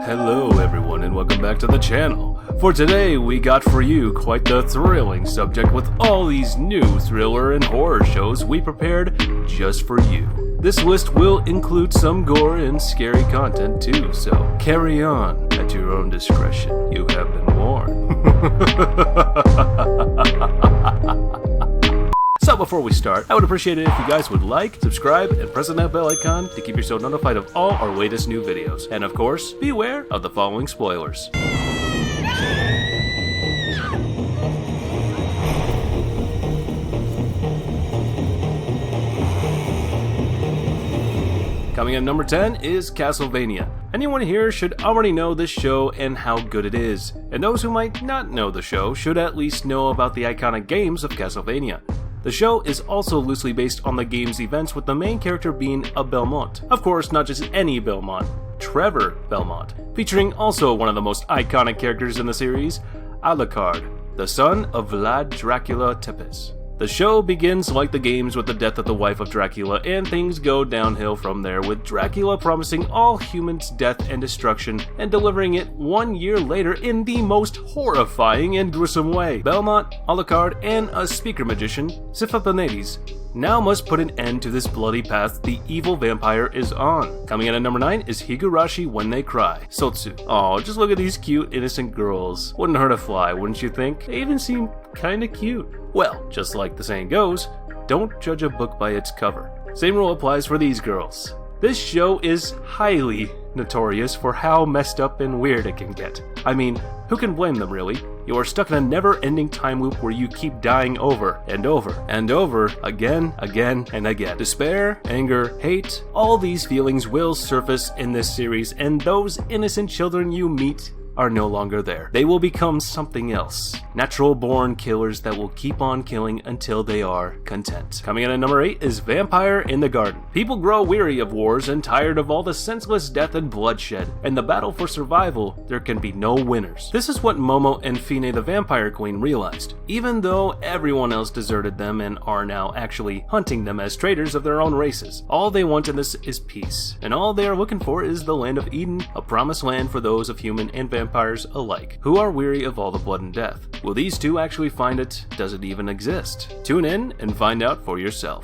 Hello everyone and welcome back to the channel. For today we got for you quite the thrilling subject with all these new thriller and horror shows we prepared just for you. This list will include some gore and scary content too, so carry on at your own discretion. You have been warned. So before we start, I would appreciate it if you guys would like, subscribe, and press on that bell icon to keep yourself notified of all our latest new videos. And of course, be aware of the following spoilers. Coming in number 10 is Castlevania. Anyone here should already know this show and how good it is. And those who might not know the show should at least know about the iconic games of Castlevania. The show is also loosely based on the game's events, with the main character being a Belmont. Of course, not just any Belmont, Trevor Belmont, featuring also one of the most iconic characters in the series, Alucard, the son of Vlad Dracula Tepes. The show begins like the games with the death of the wife of Dracula, and things go downhill from there, with Dracula promising all humans death and destruction and delivering it 1 year later in the most horrifying and gruesome way. Belmont, Alucard, and a speaker magician, Siphothanides, now must put an end to this bloody path the evil vampire is on. Coming in at number 9 is Higurashi When They Cry, Sotsu. Oh, just look at these cute, innocent girls. Wouldn't hurt a fly, wouldn't you think? They even seem kinda cute. Well, just like the saying goes, don't judge a book by its cover. Same rule applies for these girls. This show is highly notorious for how messed up and weird it can get. I mean, who can blame them really? You are stuck in a never-ending time loop where you keep dying over and over and over again and again. Despair, anger, hate, all these feelings will surface in this series, and those innocent children you meet are no longer there. They will become something else. Natural-born killers that will keep on killing until they are content. Coming in at number 8 is Vampire in the Garden. People grow weary of wars and tired of all the senseless death and bloodshed. In the battle for survival, there can be no winners. This is what Momo and Fine the Vampire Queen realized. Even though everyone else deserted them and are now actually hunting them as traitors of their own races, all they want in this is peace. And all they are looking for is the land of Eden, a promised land for those of human and vampires alike, who are weary of all the blood and death. Will these two actually find it? Does it even exist? Tune in and find out for yourself.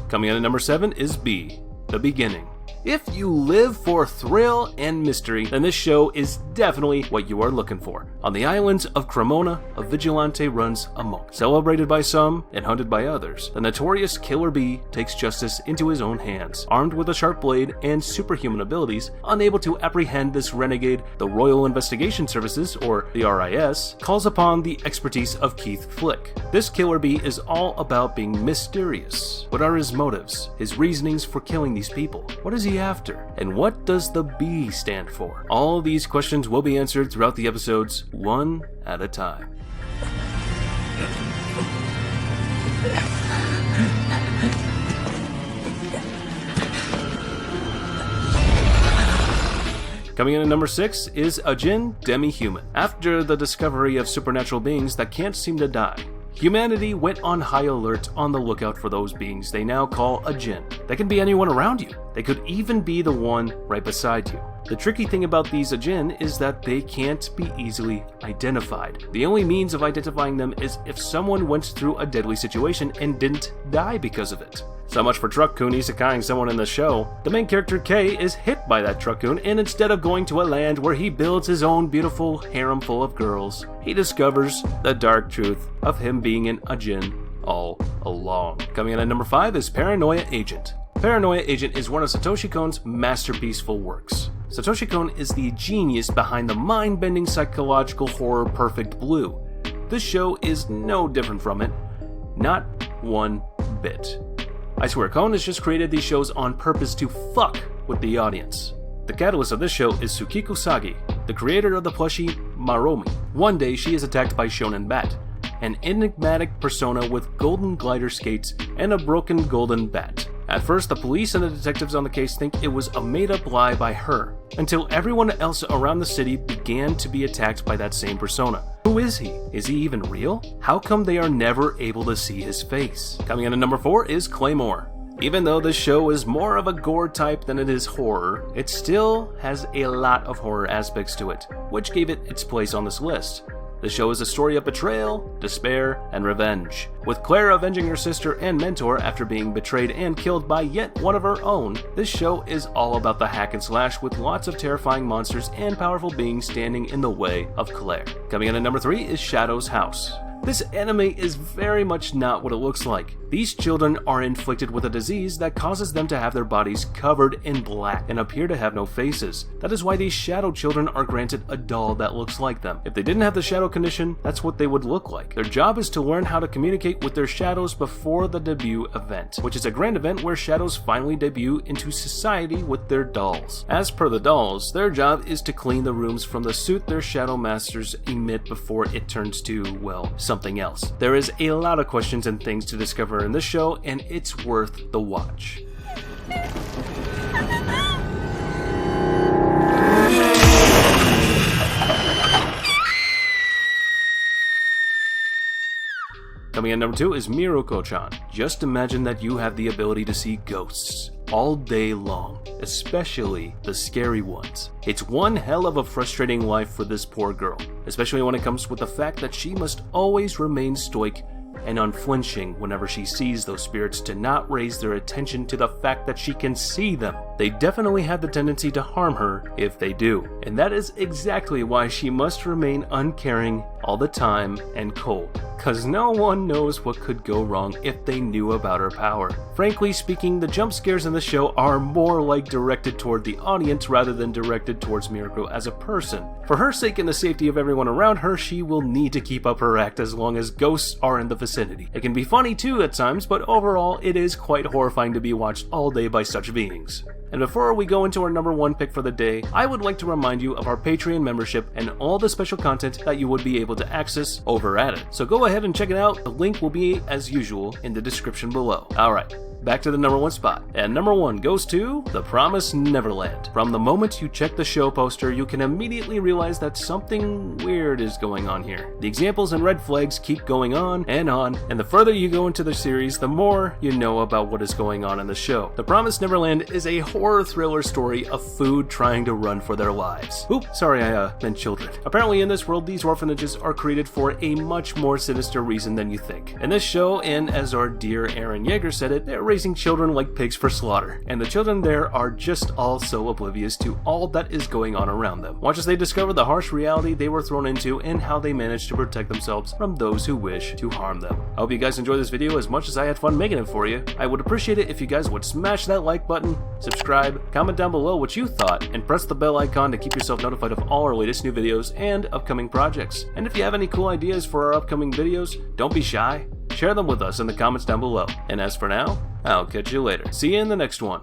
Coming in at number 7 is B, The Beginning. If you live for thrill and mystery, then this show is definitely what you are looking for. On the islands of Cremona, a vigilante runs amok. Celebrated by some and hunted by others, the notorious Killer Bee takes justice into his own hands. Armed with a sharp blade and superhuman abilities, unable to apprehend this renegade, the Royal Investigation Services, or the RIS, calls upon the expertise of Keith Flick. This Killer Bee is all about being mysterious. What are his motives? His reasonings for killing these people? What is he after? And what does the B stand for? All these questions will be answered throughout the episodes, one at a time. Coming in at number 6 is Ajin, Demi-Human. After the discovery of supernatural beings that can't seem to die, humanity went on high alert on the lookout for those beings they now call Ajin. They can be anyone around you. They could even be the one right beside you. The tricky thing about these Ajin is that they can't be easily identified. The only means of identifying them is if someone went through a deadly situation and didn't die because of it. So much for Truck-kun isekaiing someone in the show. The main character Kei is hit by that Truck-kun, and instead of going to a land where he builds his own beautiful harem full of girls, he discovers the dark truth of him being an Ajin all along. Coming in at number 5 is Paranoia Agent. Paranoia Agent is one of Satoshi Kon's masterpieceful works. Satoshi Kon is the genius behind the mind-bending psychological horror Perfect Blue. This show is no different from it, not one bit. I swear, Kon has just created these shows on purpose to fuck with the audience. The catalyst of this show is Tsukiko Sagi, the creator of the plushie Maromi. One day she is attacked by Shonen Bat, an enigmatic persona with golden glider skates and a broken golden bat. At first, the police and the detectives on the case think it was a made-up lie by her, until everyone else around the city began to be attacked by that same persona. Who is he? Is he even real? How come they are never able to see his face? Coming in at number 4 is Claymore. Even though this show is more of a gore type than it is horror, it still has a lot of horror aspects to it, which gave it its place on this list. The show is a story of betrayal, despair, and revenge. With Claire avenging her sister and mentor after being betrayed and killed by yet one of her own, this show is all about the hack and slash with lots of terrifying monsters and powerful beings standing in the way of Claire. Coming in at number 3 is Shadow's House. This anime is very much not what it looks like. These children are inflicted with a disease that causes them to have their bodies covered in black and appear to have no faces. That is why these shadow children are granted a doll that looks like them. If they didn't have the shadow condition, that's what they would look like. Their job is to learn how to communicate with their shadows before the debut event, which is a grand event where shadows finally debut into society with their dolls. As per the dolls, their job is to clean the rooms from the soot their shadow masters emit before it turns to, well, something else. There is a lot of questions and things to discover in this show, and it's worth the watch. Coming in number 2 is Mieruko-chan. Just imagine that you have the ability to see ghosts all day long, especially the scary ones. It's one hell of a frustrating life for this poor girl, especially when it comes with the fact that she must always remain stoic and unflinching whenever she sees those spirits to not raise their attention to the fact that she can see them. They definitely have the tendency to harm her if they do, and that is exactly why she must remain uncaring all the time and cold, cause no one knows what could go wrong if they knew about her power. Frankly speaking, the jump scares in the show are more like directed toward the audience rather than directed towards Mieruko as a person. For her sake and the safety of everyone around her, she will need to keep up her act as long as ghosts are in the vicinity. It can be funny too at times, but overall it is quite horrifying to be watched all day by such beings. And before we go into our number 1 pick for the day, I would like to remind you of our Patreon membership and all the special content that you would be able to access over at it. So go ahead and check it out. The link will be, as usual, in the description below. Alright, back to the number 1 spot. And number 1 goes to The Promised Neverland. From the moment you check the show poster, you can immediately realize that something weird is going on here. The examples and red flags keep going on, and the further you go into the series, the more you know about what is going on in the show. The Promised Neverland is a horror thriller story of food trying to run for their lives. Oop, sorry, I meant children. Apparently in this world, these orphanages are created for a much more sinister reason than you think. In this show, and as our dear Aaron Yeager said it, they're raising children like pigs for slaughter, and the children there are just all so oblivious to all that is going on around them. Watch as they discover the harsh reality they were thrown into and how they manage to protect themselves from those who wish to harm them. I hope you guys enjoyed this video as much as I had fun making it for you. I would appreciate it if you guys would smash that like button, subscribe, comment down below what you thought, and press the bell icon to keep yourself notified of all our latest new videos and upcoming projects. And if you have any cool ideas for our upcoming videos, don't be shy. Share them with us in the comments down below. And as for now, I'll catch you later. See you in the next one.